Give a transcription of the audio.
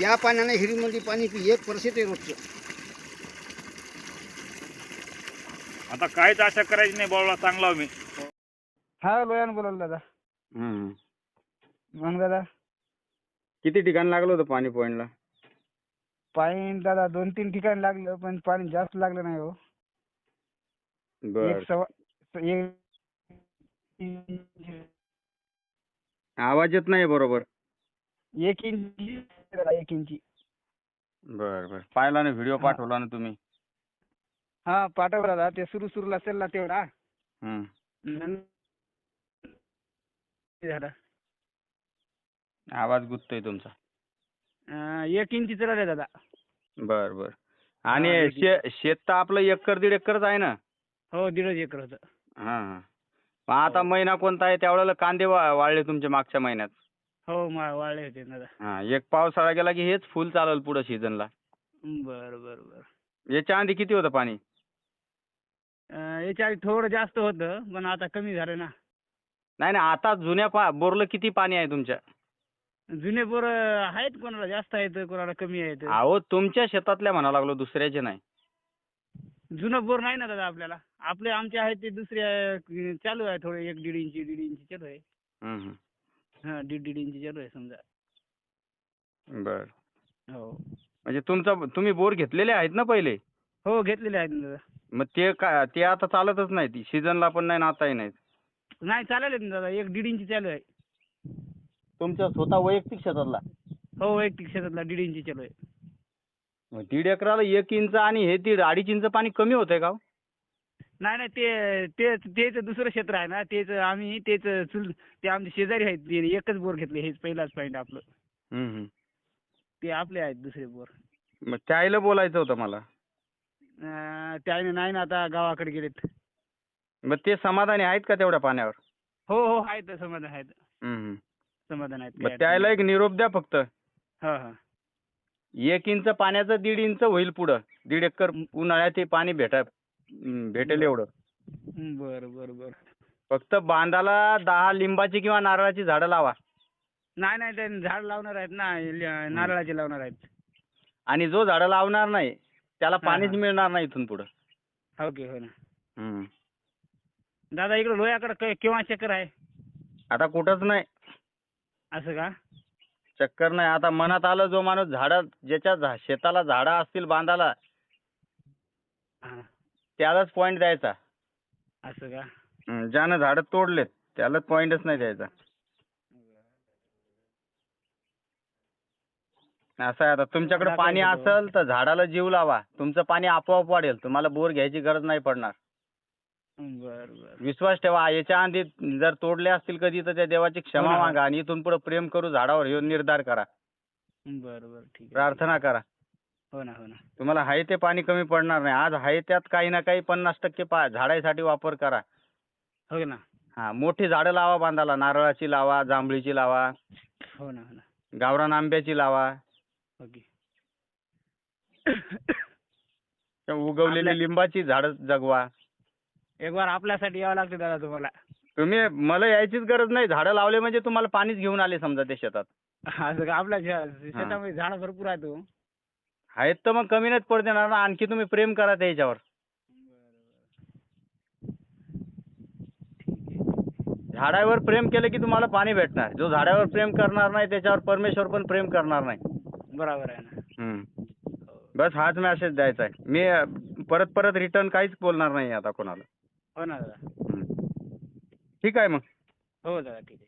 या पाण्याने हिरीमध्ये पाणी पी, एक परिस्थिती आहे रोजचं. आता काहीच आशा करायची नाही बॉलला चांगला मी. हा लोयान बोलाल दादा. मग दादा किती ठिकाणी लागलं होतं पाणी पॉईंटला? पाणी दादा 2-3 ठिकाणी लागलं, पण पाणी जास्त लागलं नाही हो. बर. एक आवाज येत नाही बरोबर. इंची दादा, 1 इंची. बर बर. पाहिला ना व्हिडिओ पाठवला ना तुम्ही? हा पाठव दादा. ते सुरूला असेल ना तेवढा. दादा आवाज गुंततोय तुमचा. 1 इंचीचं राहिले दादा. बर बर. आणि शेत तर आपलं 1-1.5 एकरच आहे ना? हो 1.5 एकर होतं. हा हा. मग आता महिना कोणता आहे? त्यावेळेला कांदे वाळले तुमचे मागच्या महिन्यात? हो वाळले होते दादा. हा. एक पावसाळा गेला की हेच फुल चालेल पुढे सीझनला. बर बर बर. याच्या आधी किती होतं पाणी? याच्या आधी थोडं जास्त होतं, पण आता कमी झालं ना. नाही नाही, आता जुन्या बोरला किती पाणी आहे तुमच्या? जुने बोर आहेत, कोणाला जास्त आहेत कोणाला कमी आहेत. अहो तुमच्या शेतातल्या म्हणा लागलो, दुसऱ्याचे नाही. जुनं बोर नाही ना दादा आपल्याला. आमचे आहेत ते दुसरे चालू आहे, थोडे 1-1.5 इंची 1.5 इंची चालू आहे. हा 1.5 इंची चालू आहे समजा. बर. हो म्हणजे तुम्ही बोर घेतलेले आहेत ना पहिले? हो घेतलेले आहेत ना दादा. मग ते आता चालतच नाही, ती सीझनला पण नाही ना आताही नाही. नाही चालेल ना दादा, 1-1.5 इंची चालू आहे. तुमच्या स्वतः वैयक्तिक शेतातला? हो वैयक्तिक शेतातला 1.5 इंची चालू आहे. मग 1.5 एकराला 1 इंच आणि हे 1.5 इंच पाणी कमी होतंय का हो? नाही तेच दुसरं क्षेत्र आहे ना. ते आमचे शेजारी आहेत, ते एकच बोर घेतले. हेच पहिलाच पॉईंट आपलं. ते आपले आहेत दुसरे बोर. मग त्याला बोलायचं होतं मला. त्याने नाही ना, आता गावाकडे गेलेत. मग ते समाधानी आहेत का तेवढ्या पाण्यावर? हो आहेत समाधान आहेत. समाधान आहेत. मग त्याला एक निरोप द्या फक्त. हा 1 इंच पाण्याचं 1.5 इंच होईल पुढं. 1.5 एकर उन्हाळ्यात हे पाणी भेटेल एवढं. बर. फक्त बांधाला 10 लिंबाची किंवा नारळाची झाडं लावा. नाही ते झाड लावणार आहेत ना, नारळाचे लावणार आहेत. आणि जो झाडं लावणार नाही त्याला पाणीच मिळणार नाही इथून पुढं. ओके हो ना. दादा इकडे लोह्याकडे केव्हा चक्कर आहे? आता कुठंच नाही. असं का? चक्कर नाही. आता मनात आलं, जो माणूस ज्याच्या शेताला झाडं असतील बांधाला त्यालाच पॉईंट द्यायचा. असं का? ज्यानं झाडं तोडलेत त्यालाच पॉईंटच नाही द्यायचा. असं आहे. आता तुमच्याकडे पाणी असेल तर झाडाला जीव लावा. तुमचं पाणी आपोआप वाढेल. तुम्हाला बोर घ्यायची गरज नाही पडणार. बर. विश्वास ठेवा. याच्या आधी जर तोडले असतील कधी तर त्या देवाची क्षमा मागा आणि इथून पुढे प्रेम करू झाडावर हे निर्धार करा. बर ठीक आहे. प्रार्थना करा. हो ना. तुम्हाला आहे ते पाणी कमी पडणार नाही. आज आहे त्यात काही ना काही 50% झाडासाठी वापर करा. हो ना. हा. मोठी झाडं लावा बांधाला. नारळाची लावा, जांभळीची लावा, हो ना. गावरान आंब्याची लावा. ओके. उगवलेली लिंबाची झाडं जगवा. एक बार आपल्यासाठी यावं लागतं दादा तुम्हाला. मला यायचीच गरज नाही. झाडं लावले म्हणजे तुम्हाला पाणीच घेऊन आले समजा त्या शेतात. असं का? आपल्या शेतामध्ये झाडं भरपूर आहेत. आहेत तर मग कमी नाहीच पडते ना. आणखी तुम्ही प्रेम करा त्याच्यावर. झाडावर प्रेम केलं की तुम्हाला पाणी भेटणार. जो झाडावर प्रेम करणार नाही त्याच्यावर परमेश्वर पण प्रेम करणार नाही. बरोबर आहे ना. बस हाच मेसेज द्यायचा आहे. मी परत रिटर्न काहीच बोलणार नाही आता कोणाला. हो ना दादा. ठीक आहे मग. हो दादा ठीक आहे.